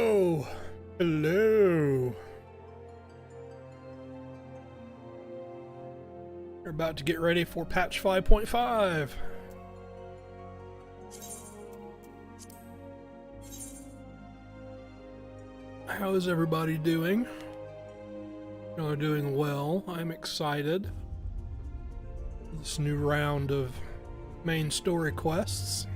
Hello. Hello. We're about to get ready for patch 5.5. How is everybody doing? Y'all are doing well. I'm excited. This new round of main story quests.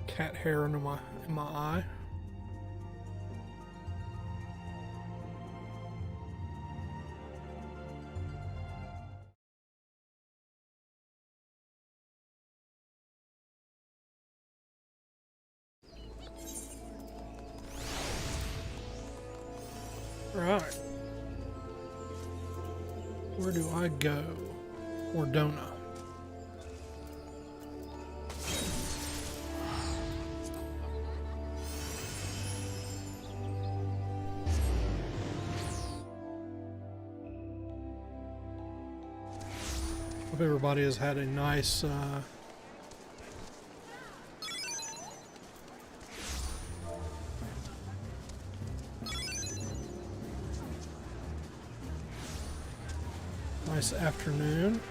Cat hair under in my eye. Right. Where do I go? Or don't I? Hope everybody has had a nice nice afternoon.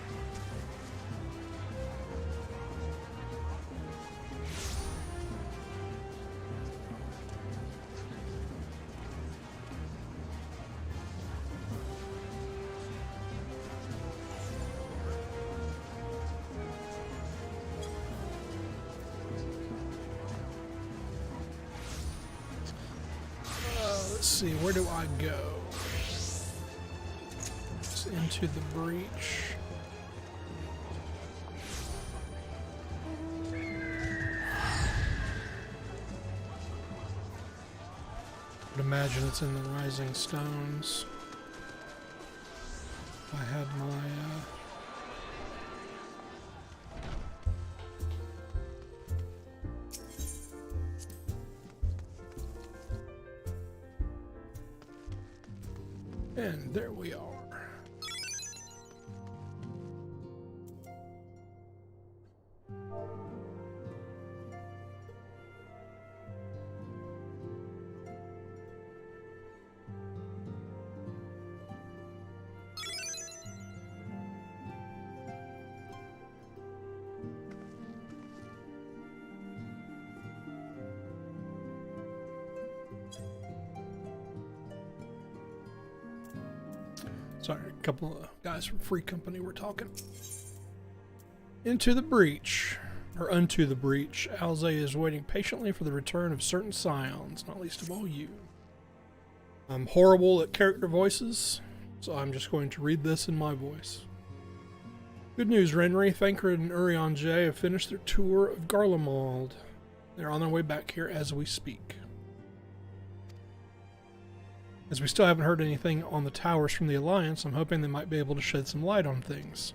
Let's see, where do I go? It's into the breach. I'd imagine it's in the Rising Stones. I had my and there we are. Sorry, a couple of guys from Free Company were talking. Into the breach, or unto the breach, Alze is waiting patiently for the return of certain scions, not least of all you. I'm horrible at character voices, so I'm just going to read this in my voice. Good news, Renri, Thancred, and Urianger have finished their tour of Garlemald. They're on their way back here as we speak. As we still haven't heard anything on the towers from the Alliance, I'm hoping they might be able to shed some light on things.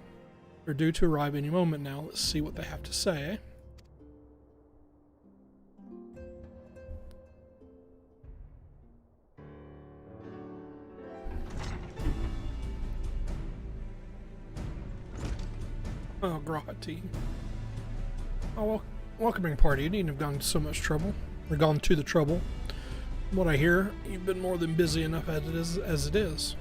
They're due to arrive any moment now. Let's see what they have to say. Oh, Grahati. Oh, well, welcoming party. You needn't have gone to so much trouble. Or gone to the trouble. From what I hear, you've been more than busy enough as it is.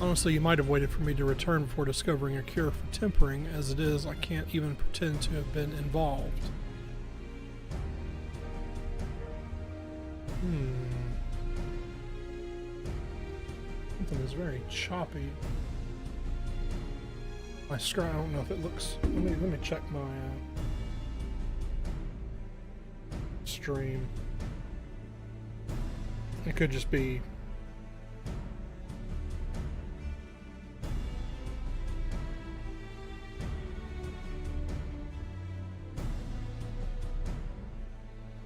Honestly, you might have waited for me to return before discovering a cure for tempering. As it is, I can't even pretend to have been involved. Something is very choppy. My screen, I don't know if it looks. Let me check my stream. It could just be.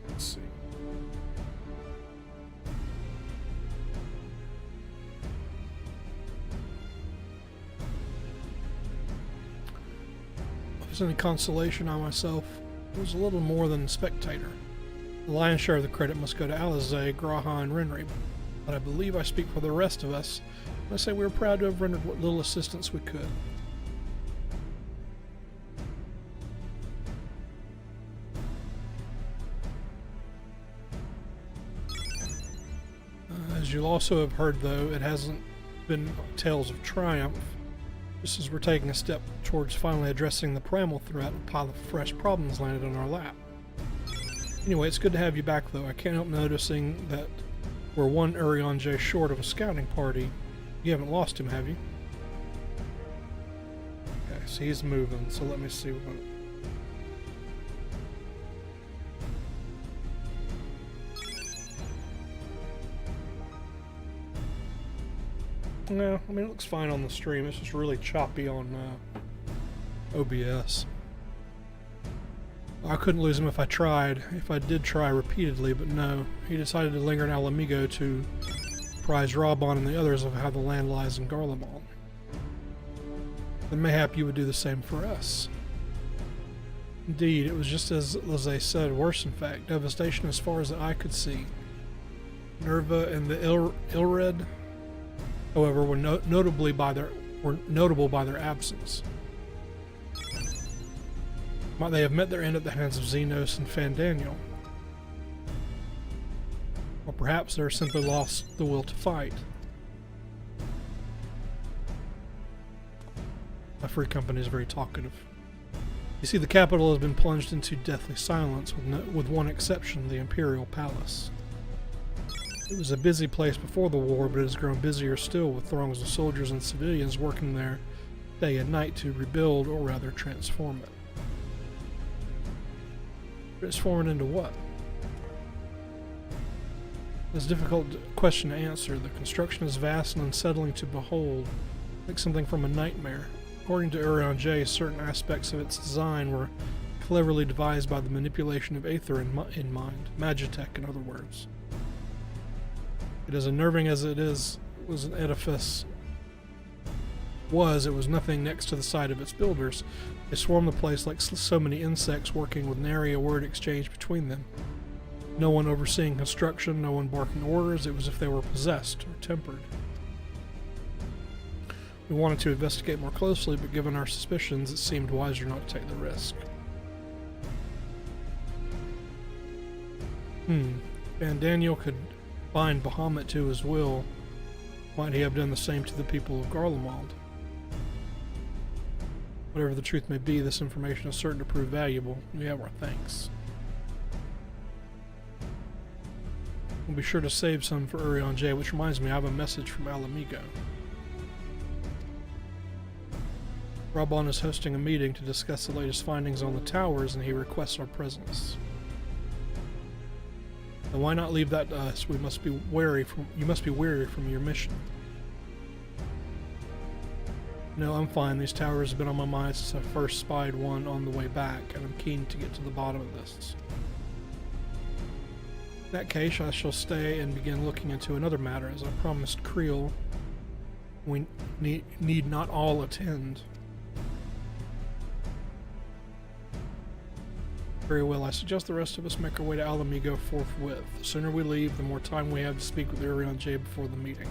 Let's see. If there's any consolation, I myself was a little more than a spectator. The lion's share of the credit must go to Alizé, Graha, and Renry, but I believe I speak for the rest of us when I say we were proud to have rendered what little assistance we could. As you'll also have heard, though, it hasn't been tales of triumph. Just as we're taking a step towards finally addressing the primal threat, a pile of fresh problems landed on our lap. Anyway, it's good to have you back, though. I can't help noticing that we're one Urion J short of a scouting party. You haven't lost him, have you? Okay, so he's moving, so let me see what... No, I mean, it looks fine on the stream. It's just really choppy on OBS. I couldn't lose him if I tried. If I did try repeatedly, but no. He decided to linger in Alamigo to apprise Raubon and the others of how the land lies in Garlemald. Then mayhap you would do the same for us. Indeed, it was just as they said, worse in fact. Devastation as far as the eye could see. Nerva and the Ilred, however, were notable by their absence. Might they have met their end at the hands of Xenos and Fandaniel? Or perhaps they're simply lost the will to fight. My free company is very talkative. You see, the capital has been plunged into deathly silence, with one exception, the Imperial Palace. It was a busy place before the war, but it has grown busier still, with throngs of soldiers and civilians working there day and night to rebuild, or rather transform it. Transform it into what? It's a difficult question to answer. The construction is vast and unsettling to behold, like something from a nightmare. According to Urion J, certain aspects of its design were cleverly devised by the manipulation of Aether in mind, Magitech in other words. It as unnerving as it was an edifice it was nothing next to the sight of its builders. They swarmed the place like so many insects working with nary a word exchanged between them. No one overseeing construction, no one barking orders. It was as if they were possessed or tempered. We wanted to investigate more closely, but given our suspicions, it seemed wiser not to take the risk. And Daniel could bind Bahamut to his will. Might he have done the same to the people of Garlemald? Whatever the truth may be, this information is certain to prove valuable. We have our thanks. We'll be sure to save some for Urion J, which reminds me I have a message from Alamigo. Raubon is hosting a meeting to discuss the latest findings on the towers, and he requests our presence. And why not leave that to us? You must be weary from your mission. No, I'm fine. These towers have been on my mind since I first spied one on the way back, and I'm keen to get to the bottom of this. In that case, I shall stay and begin looking into another matter. As I promised Creel, we need not all attend. Very well, I suggest the rest of us make our way to Alamigo forthwith. The sooner we leave, the more time we have to speak with Urion J before the meeting.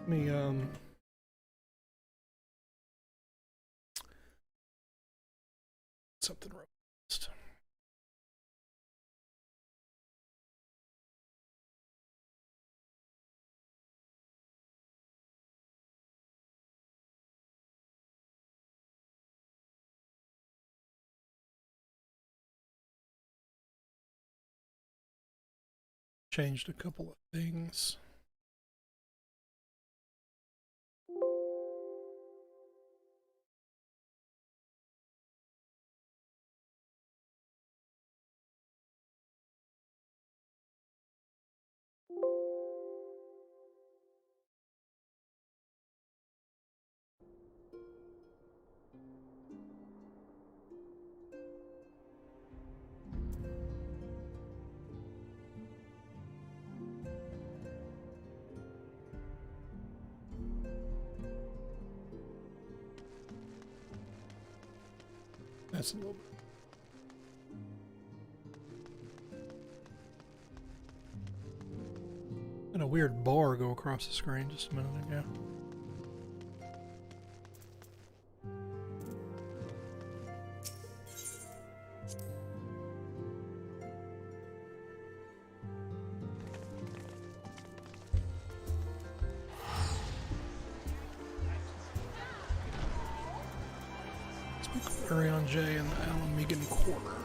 Me, something robust. Changed a couple of things. That's a little bit. And a weird bar go across the screen just a minute ago. Arion J in the Alamegan Quarter.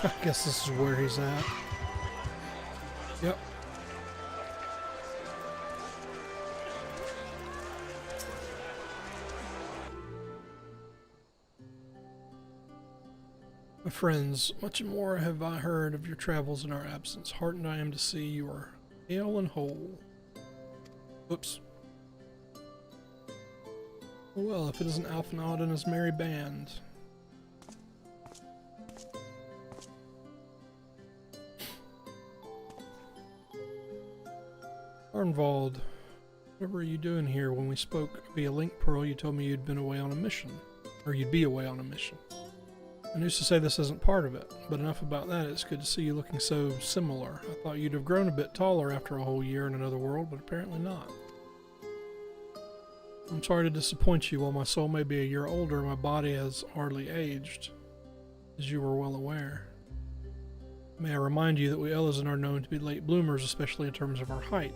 I guess this is where he's at. Yep. My friends, much more have I heard of your travels in our absence. Heartened I am to see you are hale and whole. Oops. Well, if it isn't Alphanod and his merry band. Arnvald, what were you doing here? When we spoke via Link Pearl, you told me you'd been away on a mission. Or you'd be away on a mission. And who's to say this isn't part of it? But enough about that, it's good to see you looking so similar. I thought you'd have grown a bit taller after a whole year in another world, but apparently not. I'm sorry to disappoint you. While my soul may be a year older, my body has hardly aged, as you were well aware. May I remind you that we Elizan are known to be late bloomers, especially in terms of our height.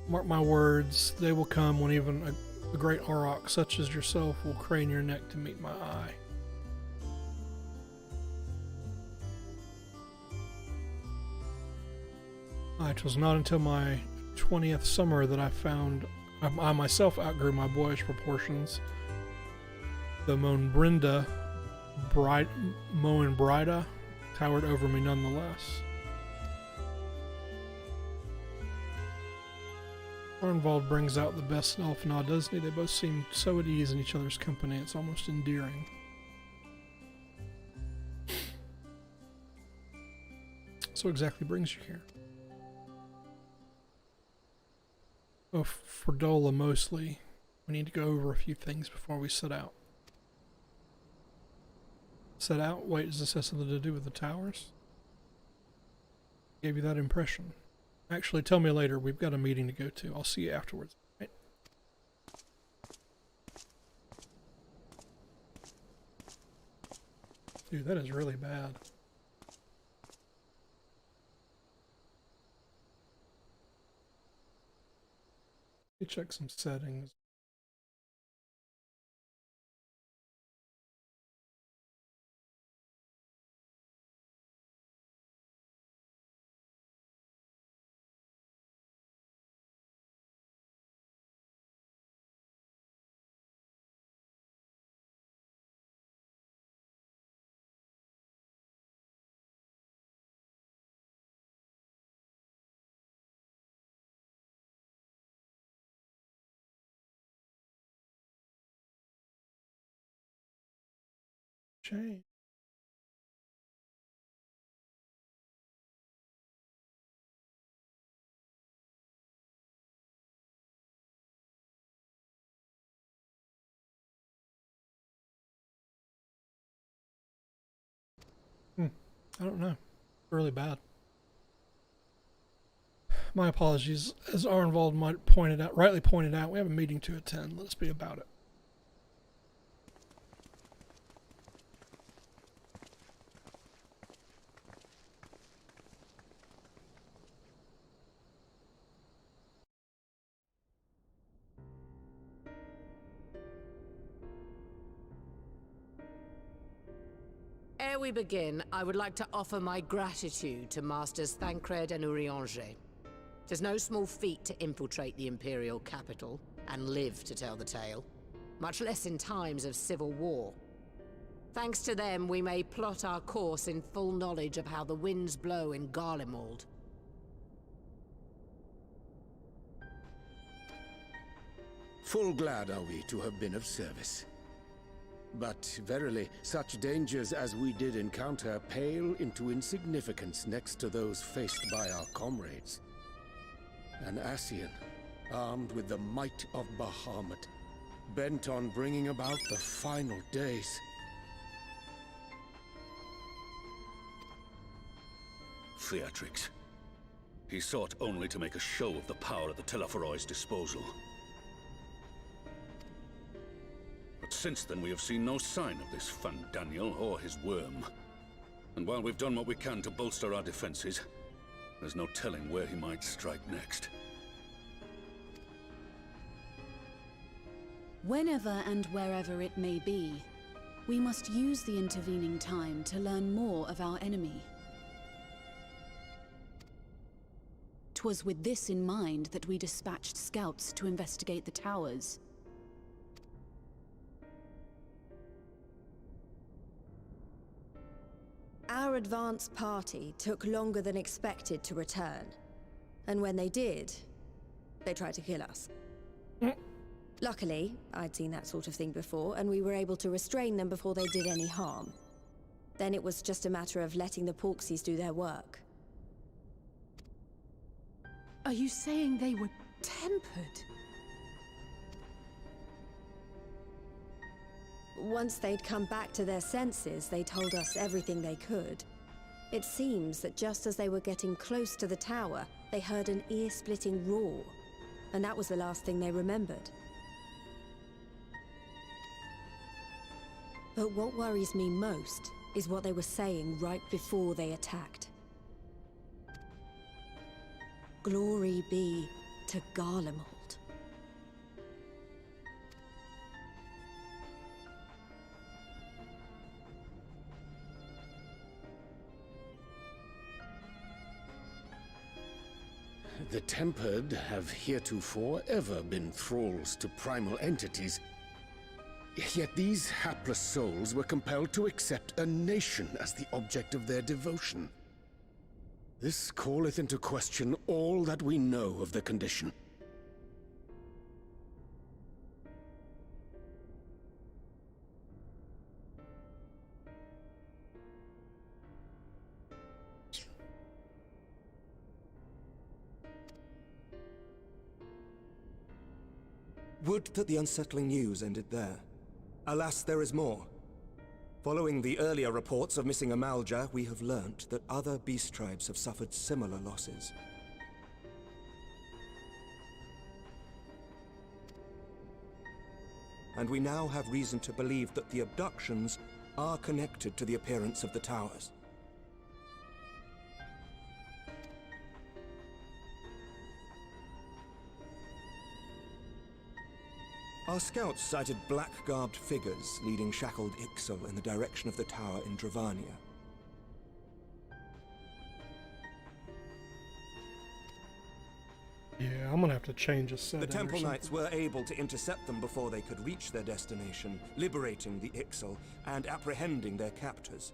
Mark my words, they will come when even a great Auroch such as yourself will crane your neck to meet my eye. It was not until my 20th summer that I myself outgrew my boyish proportions. The Moenbrida towered over me nonetheless. Arnvald brings out the best in Alphanod, doesn't he? They both seem so at ease in each other's company, it's almost endearing. So what exactly brings you here? Oh, for Dola mostly. We need to go over a few things before we set out. Set out? Wait, does this have something to do with the towers? Gave you that impression. Actually, tell me later. We've got a meeting to go to. I'll see you afterwards. Right? Dude, that is really bad. Let me check some settings. Shame. I don't know. Really bad. My apologies. As Arnvald rightly pointed out, we have a meeting to attend. Let us be about it. Ere we begin, I would like to offer my gratitude to Masters Thancred and Urianger. It is no small feat to infiltrate the Imperial capital and live to tell the tale, much less in times of civil war. Thanks to them, we may plot our course in full knowledge of how the winds blow in Garlemald. Full glad are we to have been of service. But verily, such dangers as we did encounter pale into insignificance next to those faced by our comrades. An Ascian, armed with the might of Bahamut, bent on bringing about the final days. Theatrics. He sought only to make a show of the power at the Telophoroid's disposal. But since then we have seen no sign of this Fandaniel or his worm. And while we've done what we can to bolster our defenses, there's no telling where he might strike next. Whenever and wherever it may be, we must use the intervening time to learn more of our enemy. 'Twas with this in mind that we dispatched scouts to investigate the towers. Our advance party took longer than expected to return. And when they did, they tried to kill us. Luckily, I'd seen that sort of thing before, and we were able to restrain them before they did any harm. Then it was just a matter of letting the Porksies do their work. Are you saying they were tempered? Once they'd come back to their senses, they told us everything they could. It seems that just as they were getting close to the tower, they heard an ear-splitting roar. And that was the last thing they remembered. But what worries me most is what they were saying right before they attacked. Glory be to Garlemald. The Tempered have heretofore ever been thralls to primal entities. Yet these hapless souls were compelled to accept a nation as the object of their devotion. This calleth into question all that we know of the condition. Would that the unsettling news ended there. Alas, there is more. Following the earlier reports of missing Amalja, we have learnt that other beast tribes have suffered similar losses. And we now have reason to believe that the abductions are connected to the appearance of the towers. Our scouts sighted black-garbed figures leading shackled Ixal in the direction of the tower in Dravania. Yeah, I'm gonna have to change a setting. The Temple Knights were able to intercept them before they could reach their destination, liberating the Ixal and apprehending their captors,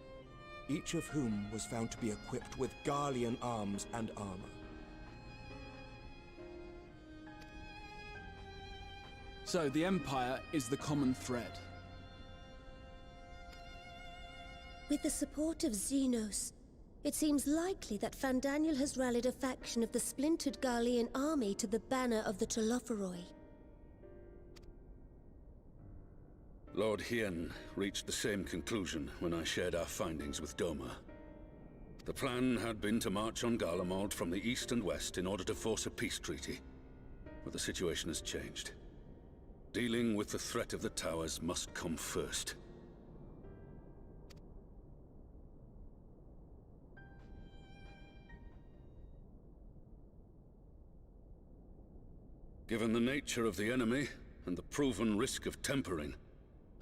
each of whom was found to be equipped with Garlean arms and armor. So the Empire is the common thread. With the support of Xenos, it seems likely that Fandaniel has rallied a faction of the splintered Garlean army to the banner of the Telophoroi. Lord Hien reached the same conclusion when I shared our findings with Doma. The plan had been to march on Garlemald from the east and west in order to force a peace treaty. But the situation has changed. Dealing with the threat of the towers must come first. Given the nature of the enemy and the proven risk of tempering,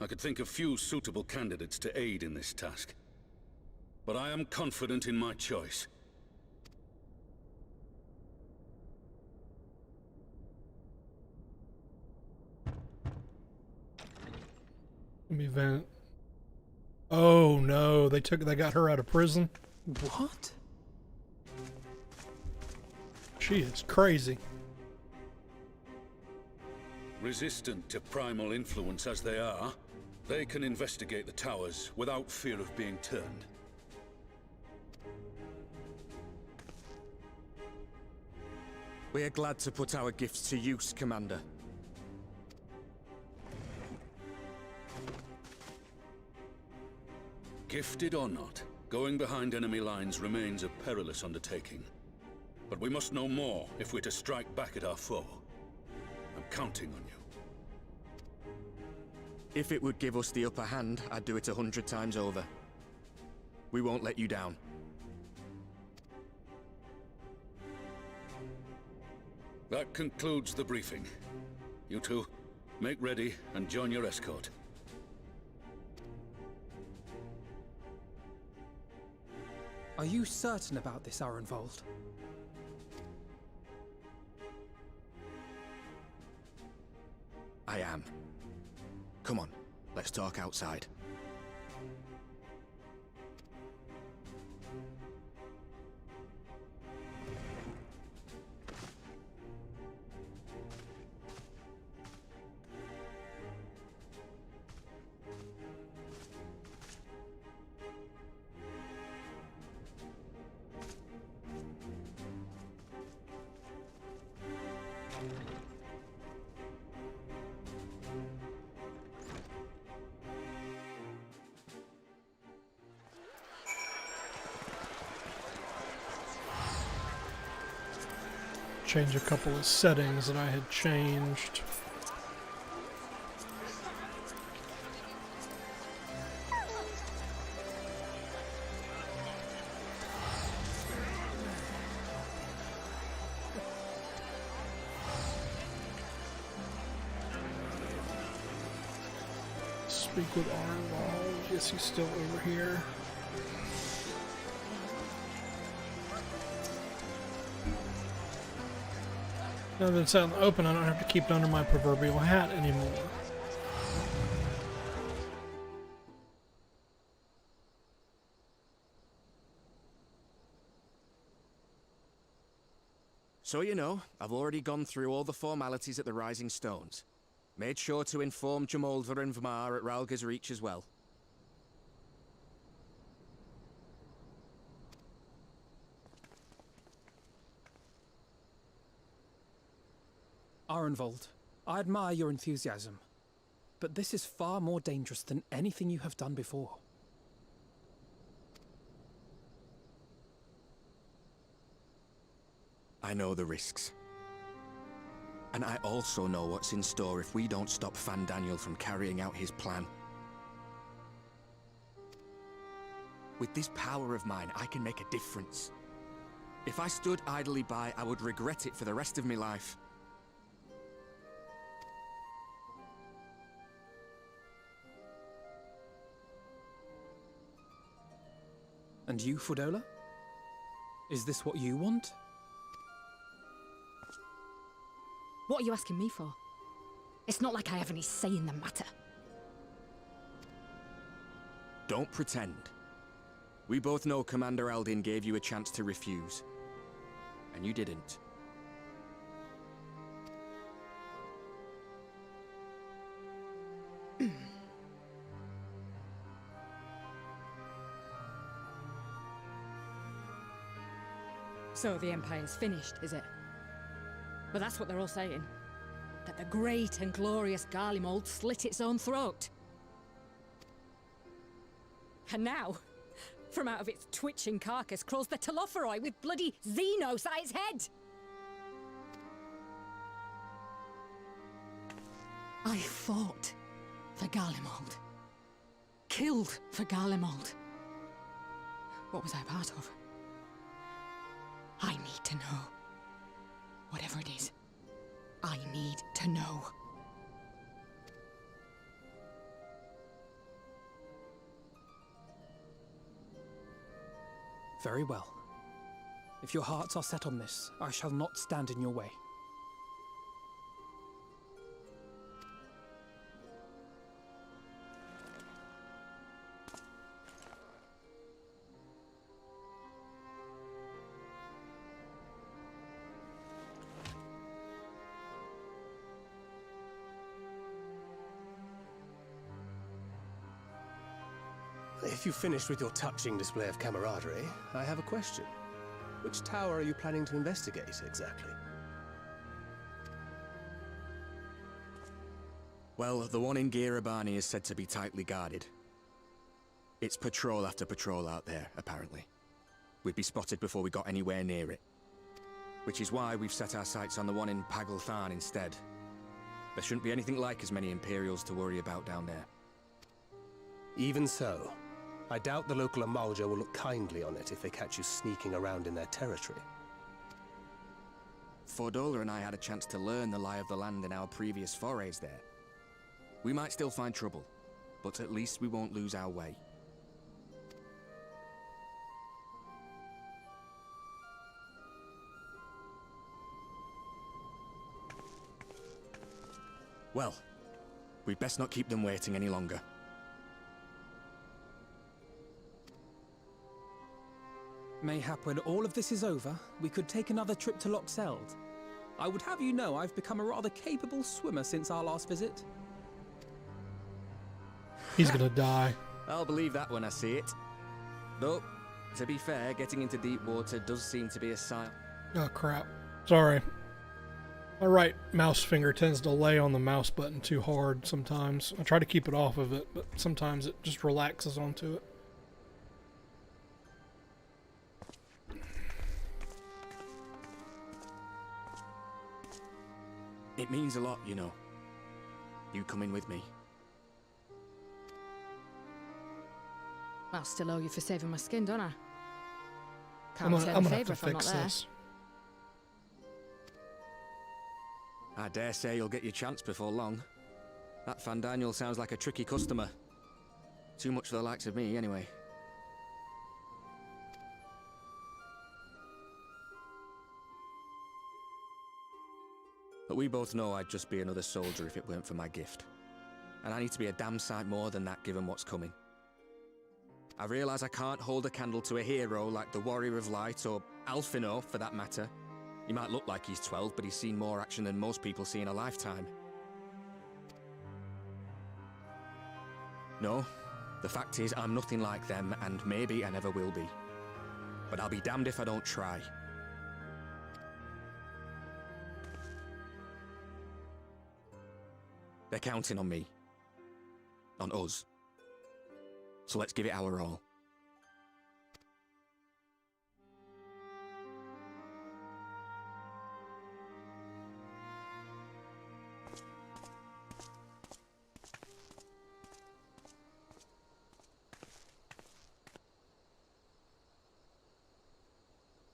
I could think of few suitable candidates to aid in this task. but I am confident in my choice. Let me vent. Oh no, they got her out of prison. What? She is crazy. Resistant to primal influence as they are, they can investigate the towers without fear of being turned. We are glad to put our gifts to use, Commander. Gifted or not, going behind enemy lines remains a perilous undertaking. But we must know more if we're to strike back at our foe. I'm counting on you. If it would give us the upper hand, I'd do it 100 times over. We won't let you down. That concludes the briefing. You two, make ready and join your escort. Are you certain about this, Arenvold? I am. Come on, let's talk outside. Change a couple of settings that I had changed. Speak with Arnwald. Yes, he's still over here. Now that it's out in the open, I don't have to keep it under my proverbial hat anymore. So you know, I've already gone through all the formalities at the Rising Stones. Made sure to inform Jamolver and Vmar at Ralga's Reach as well. Arenvold, I admire your enthusiasm, but this is far more dangerous than anything you have done before. I know the risks. And I also know what's in store if we don't stop Fandaniel from carrying out his plan. With this power of mine, I can make a difference. If I stood idly by, I would regret it for the rest of my life. And you, Fudola? Is this what you want? What are you asking me for? It's not like I have any say in the matter. Don't pretend. We both know Commander Eldin gave you a chance to refuse. And you didn't. So the Empire's finished, is it? But that's what they're all saying. That the great and glorious Garlemald slit its own throat. And now, from out of its twitching carcass crawls the Telophoroi with bloody Xenos at its head! I fought for Garlemald. Killed for Garlemald. What was I part of? I need to know. Whatever it is, I need to know. Very well. If your hearts are set on this, I shall not stand in your way. If you've finished with your touching display of camaraderie, I have a question. Which tower are you planning to investigate, exactly? Well, the one in Girabani is said to be tightly guarded. It's patrol after patrol out there, apparently. We'd be spotted before we got anywhere near it. Which is why we've set our sights on the one in Pagalthan instead. There shouldn't be anything like as many Imperials to worry about down there. Even so, I doubt the local Amalja will look kindly on it if they catch you sneaking around in their territory. Fordola and I had a chance to learn the lie of the land in our previous forays there. We might still find trouble, but at least we won't lose our way. Well, we'd best not keep them waiting any longer. Mayhap when all of this is over, we could take another trip to Loxeld. I would have you know I've become a rather capable swimmer since our last visit. He's gonna die. I'll believe that when I see it. Though, to be fair, getting into deep water does seem to be a sign. Oh crap. Sorry. My right mouse finger tends to lay on the mouse button too hard sometimes. I try to keep it off of it, but sometimes it just relaxes onto it. It means a lot, you know. You coming with me. I'll still owe you for saving my skin, don't I? I'm Can't return gonna a have favour to if I'm not fix there. this. I dare say you'll get your chance before long. That Fandaniel sounds like a tricky customer. Too much for the likes of me, anyway. But we both know I'd just be another soldier if it weren't for my gift. And I need to be a damn sight more than that given what's coming. I realise I can't hold a candle to a hero like the Warrior of Light, or Alphino for that matter. He might look like he's 12, but he's seen more action than most people see in a lifetime. No, the fact is I'm nothing like them, and maybe I never will be. But I'll be damned if I don't try. They're counting on me. On us. So let's give it our all.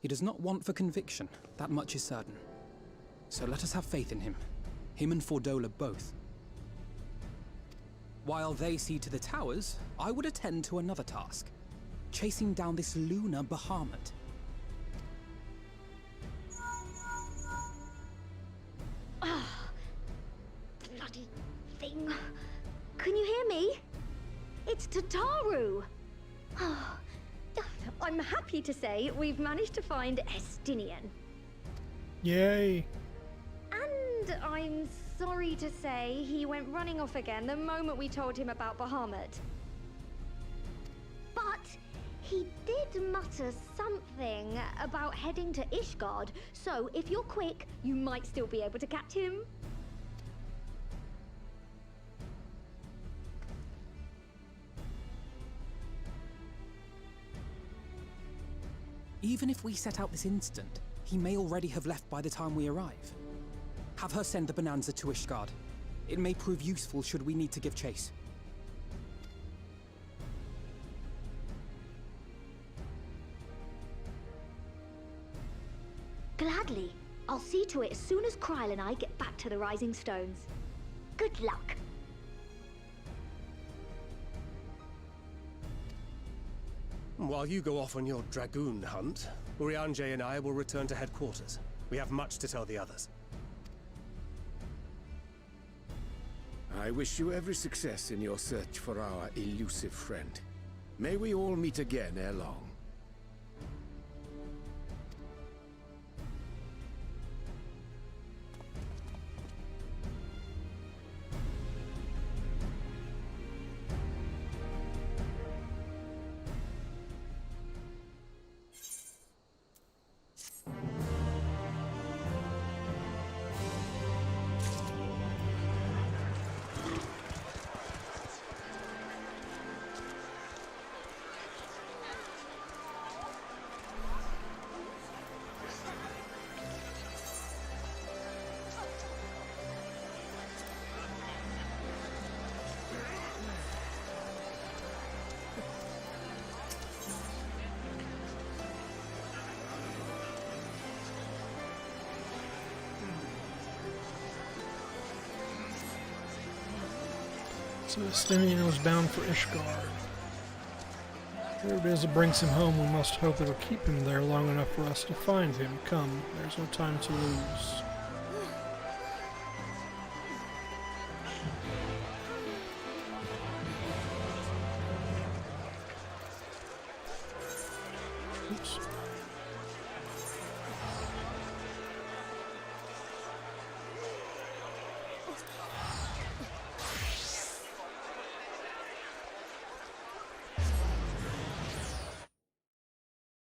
He does not want for conviction, that much is certain. So let us have faith in him. Him and Fordola both. While they see to the towers, I would attend to another task. Chasing down this lunar Bahamut. Bloody thing. Can you hear me? It's Tataru. I'm happy to say we've managed to find Estinian. Yay. And I'm sorry to say he went running off again the moment we told him about Bahamut. But he did mutter something about heading to Ishgard, so if you're quick, you might still be able to catch him. Even if we set out this instant, he may already have left by the time we arrive. Have her send the Bonanza to Ishgard. It may prove useful should we need to give chase. Gladly. I'll see to it as soon as Kryl and I get back to the Rising Stones. Good luck. While you go off on your dragoon hunt, Urianger and I will return to headquarters. We have much to tell the others. I wish you every success in your search for our elusive friend. May we all meet again ere long. So Estinian was bound for Ishgard. Whatever it is that brings him home, we must hope it'll keep him there long enough for us to find him. Come, there's no time to lose. Oops.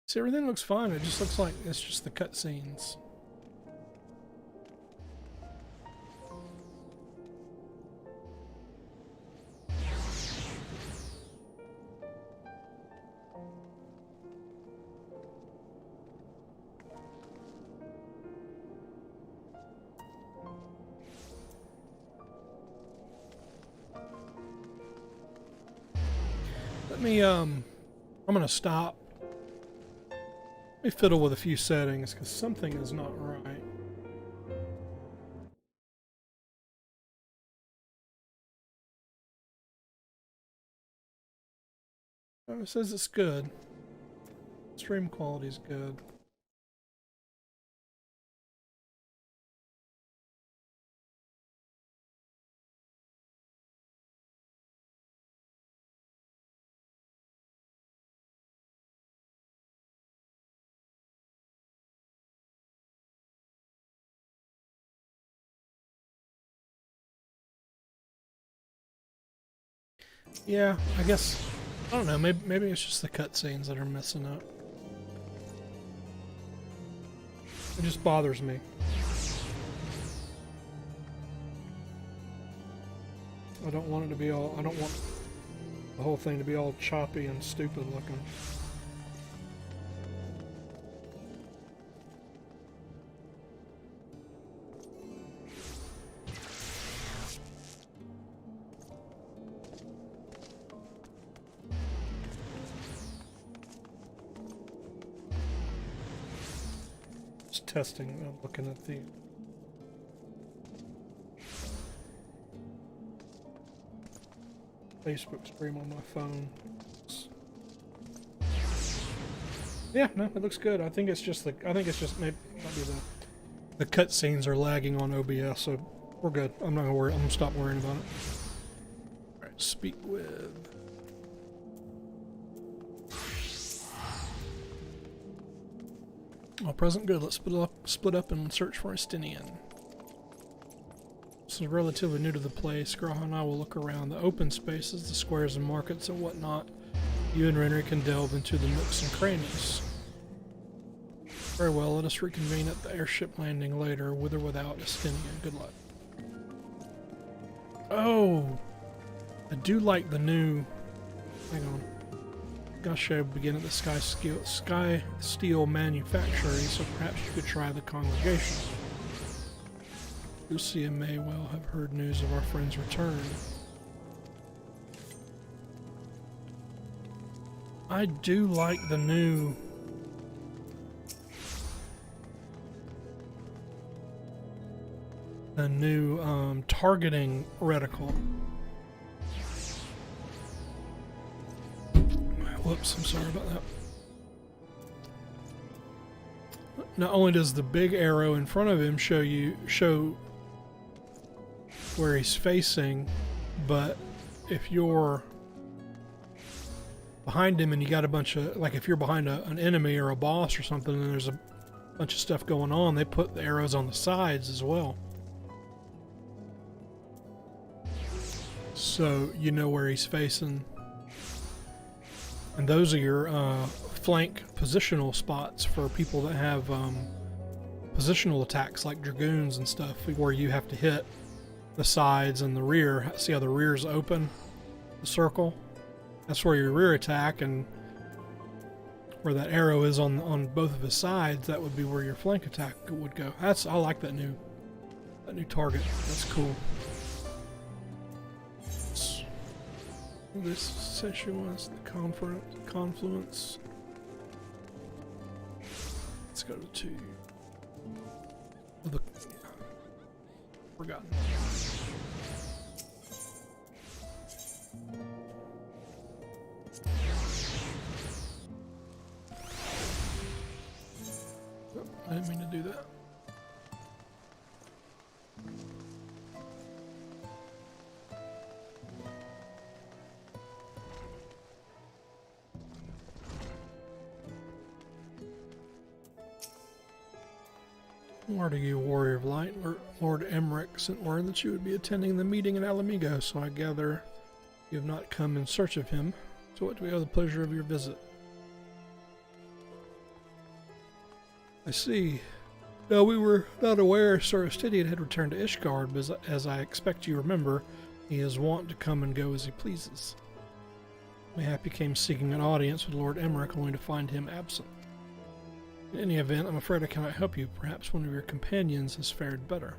See, everything looks fine. It just looks like it's just the cutscenes. I'm gonna stop. Let me fiddle with a few settings because something is not right. Oh, it says it's good. Stream quality is good. Yeah, I guess, I don't know, maybe it's just the cutscenes that are messing up. It just bothers me. I don't want it to be all, I don't want the whole thing to be all choppy and stupid looking. Testing, I'm looking at the Facebook stream on my phone. Yeah, no, it looks good. I think it's just maybe the cutscenes are lagging on OBS, so we're good. I'm not gonna worry. I'm gonna stop worrying about it. All right, speak with. All present, good. Let's split up and search for Estinian. This is relatively new to the place. Graha and I will look around the open spaces, the squares and markets and whatnot. You and Renry can delve into the nooks and crannies. Very well, let us reconvene at the airship landing later, with or without Estinian. Good luck. Oh! I do like the new... Hang on. Gosh, I begin at the Sky Steel Manufactory, so perhaps you could try the congregation. Lucia may well have heard news of our friend's return. I do like the new... targeting reticle. Whoops, I'm sorry about that. Not only does the big arrow in front of him show where he's facing, but if you're behind him and you got a bunch of, like if you're behind an enemy or a boss or something and there's a bunch of stuff going on, they put the arrows on the sides as well. So you know where he's facing. And those are your flank positional spots for people that have positional attacks like dragoons and stuff, where you have to hit the sides and the rear. See how the rear's open? The circle? That's where your rear attack, and where that arrow is on both of his sides, that would be where your flank attack would go. I like that new target. That's cool. This session was the confluence. Let's go to 2. Oh, forgotten. Oh, I didn't mean to do that. Word to you, Warrior of Light. Lord Emmerich sent word that you would be attending the meeting in Alamigo, so I gather you have not come in search of him. So what do we owe the pleasure of your visit? I see. No, we were not aware Sir Estidian had returned to Ishgard, but as I expect you remember, he is wont to come and go as he pleases. Mayhap he came seeking an audience with Lord Emmerich, only to find him absent. In any event, I'm afraid I cannot help you. Perhaps one of your companions has fared better.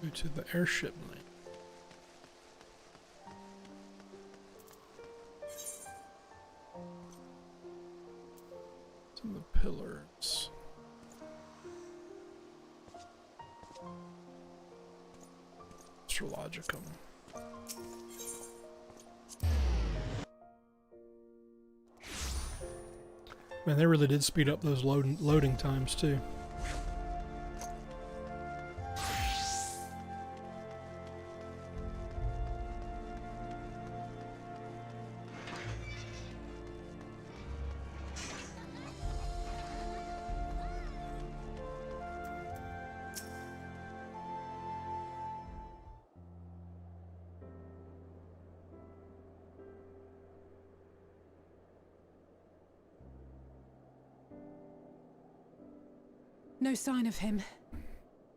Go to the airship lane. To the pillars. Astrologicum. Man, they really did speed up those loading times too. No sign of him.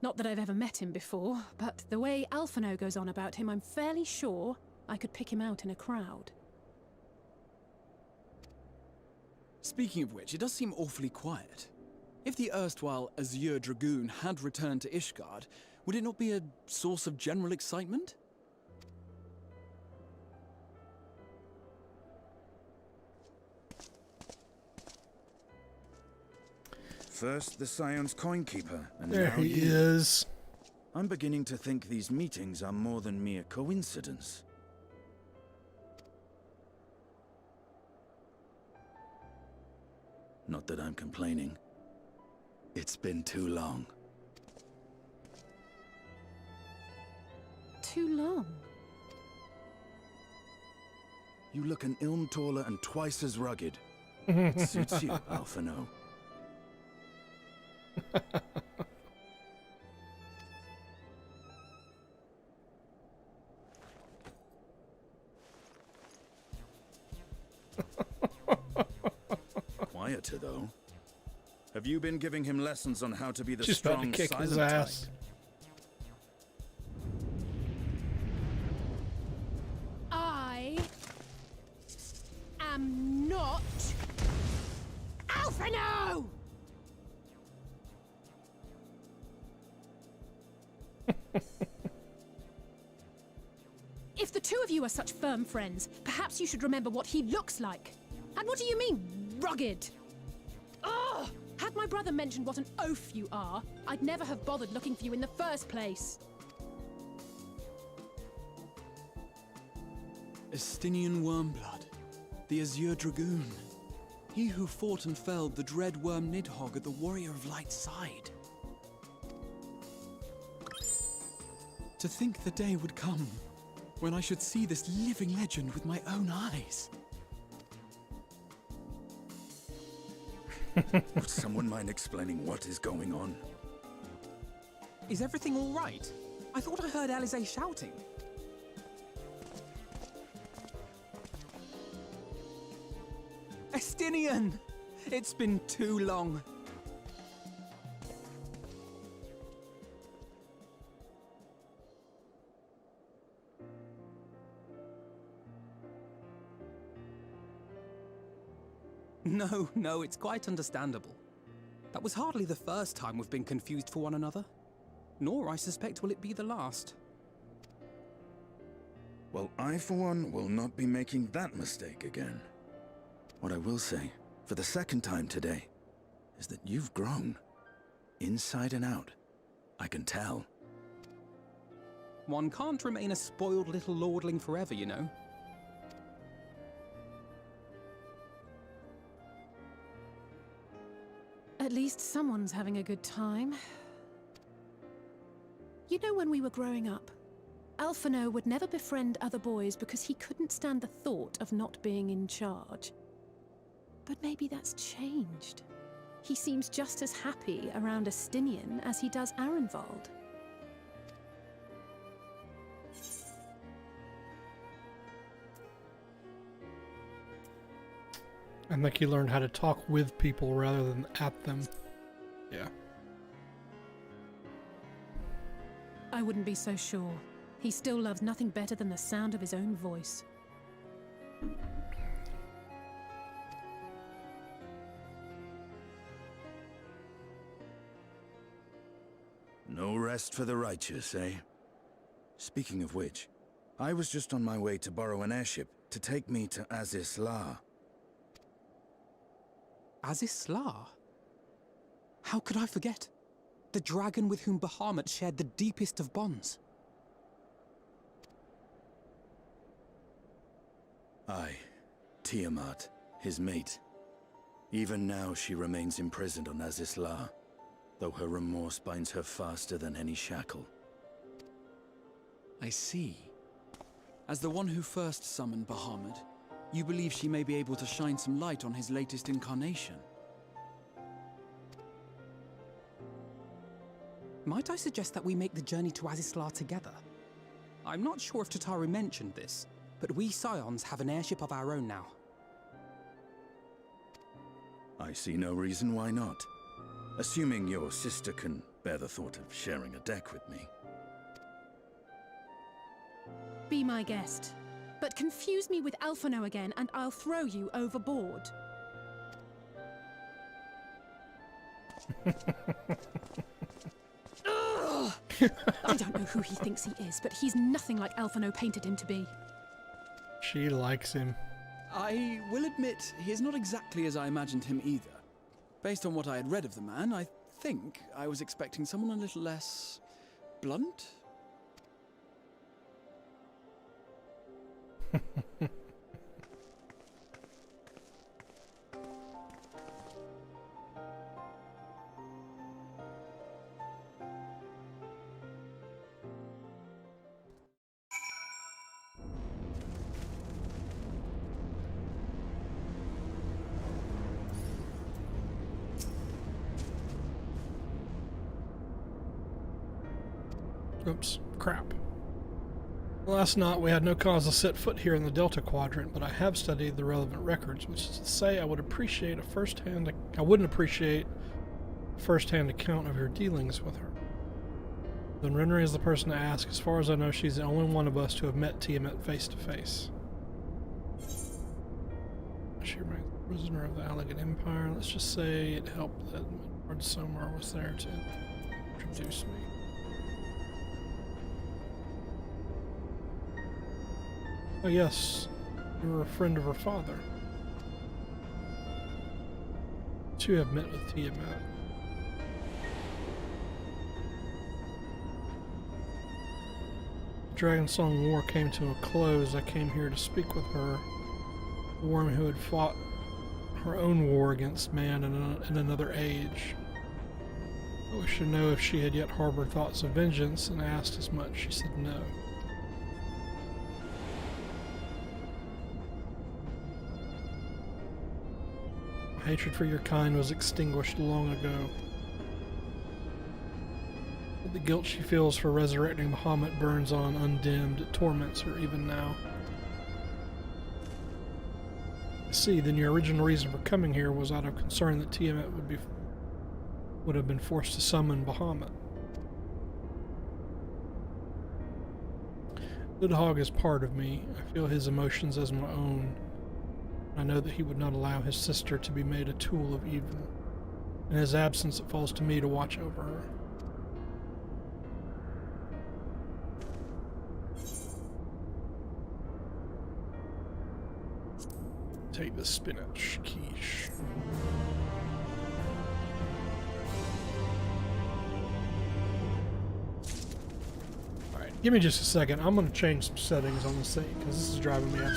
Not that I've ever met him before, but the way Alphino goes on about him, I'm fairly sure I could pick him out in a crowd. Speaking of which, it does seem awfully quiet. If the erstwhile Azure Dragoon had returned to Ishgard, would it not be a source of general excitement? First, the Scion's Coinkeeper, and there now he you. is. I'm beginning to think these meetings are more than mere coincidence. Not that I'm complaining. It's been too long. Too long? You look an ilm taller and twice as rugged. It suits you, Alphino. Quieter, though. Have you been giving him lessons on how to be the She's about to strong, kick silent his ass. type? I am not Alphino! If the two of you are such firm friends, perhaps you should remember what he looks like. And what do you mean, rugged? Ugh! Had my brother mentioned what an oaf you are, I'd never have bothered looking for you in the first place. Estinian Wormblood, the Azure Dragoon. He who fought and felled the dread worm Nidhogg at the Warrior of Light's side. To think the day would come when I should see this living legend with my own eyes. Would someone mind explaining what is going on? Is everything all right? I thought I heard Alize shouting. Estinian! It's been too long. No, it's quite understandable. That was hardly the first time we've been confused for one another. Nor, I suspect, will it be the last. Well, I, for one, will not be making that mistake again. What I will say, for the second time today, is that you've grown. Inside and out. I can tell. One can't remain a spoiled little lordling forever, you know. At least someone's having a good time. You know, when we were growing up, Alphino would never befriend other boys because he couldn't stand the thought of not being in charge. But maybe that's changed. He seems just as happy around Estinian as he does Arenvald. I think he learned how to talk with people rather than at them. Yeah. I wouldn't be so sure. He still loves nothing better than the sound of his own voice. No rest for the righteous, eh? Speaking of which, I was just on my way to borrow an airship to take me to Azis La. Azis La? How could I forget? The dragon with whom Bahamut shared the deepest of bonds. Aye, Tiamat, his mate. Even now she remains imprisoned on Azis La, though her remorse binds her faster than any shackle. I see. As the one who first summoned Bahamut, you believe she may be able to shine some light on his latest incarnation. Might I suggest that we make the journey to Azisla together? I'm not sure if Tataru mentioned this, but we Scions have an airship of our own now. I see no reason why not. Assuming your sister can bear the thought of sharing a deck with me. Be my guest. But confuse me with Alphino again and I'll throw you overboard. I don't know who he thinks he is, but he's nothing like Alphino painted him to be. She likes him. I will admit, he is not exactly as I imagined him either. Based on what I had read of the man, I think I was expecting someone a little less blunt? Oops, crap. Last night we had no cause to set foot here in the Delta Quadrant, but I have studied the relevant records, which is to say I wouldn't appreciate a first-hand account of your dealings with her. Then Renri is the person to ask. As far as I know, she's the only one of us to have met Tiamat face to face. She remains a prisoner of the Alligan Empire. Let's just say it helped that Lord Somar was there to introduce me. Oh yes, you were a friend of her father. two have met with Tiamat. Dragonsong War came to a close. I came here to speak with her, the woman who had fought her own war against man in another age. I wished to know if she had yet harbored thoughts of vengeance, and asked as much. She said no. Hatred for your kind was extinguished long ago. But the guilt she feels for resurrecting Bahamut burns on undimmed. It torments her even now. I see, then your original reason for coming here was out of concern that Tiamat would have been forced to summon Bahamut. Lidhogg is part of me. I feel his emotions as my own. I know that he would not allow his sister to be made a tool of evil. In his absence, it falls to me to watch over her. Take the spinach quiche. Alright, give me just a second. I'm going to change some settings on this thing because this is driving me absolutely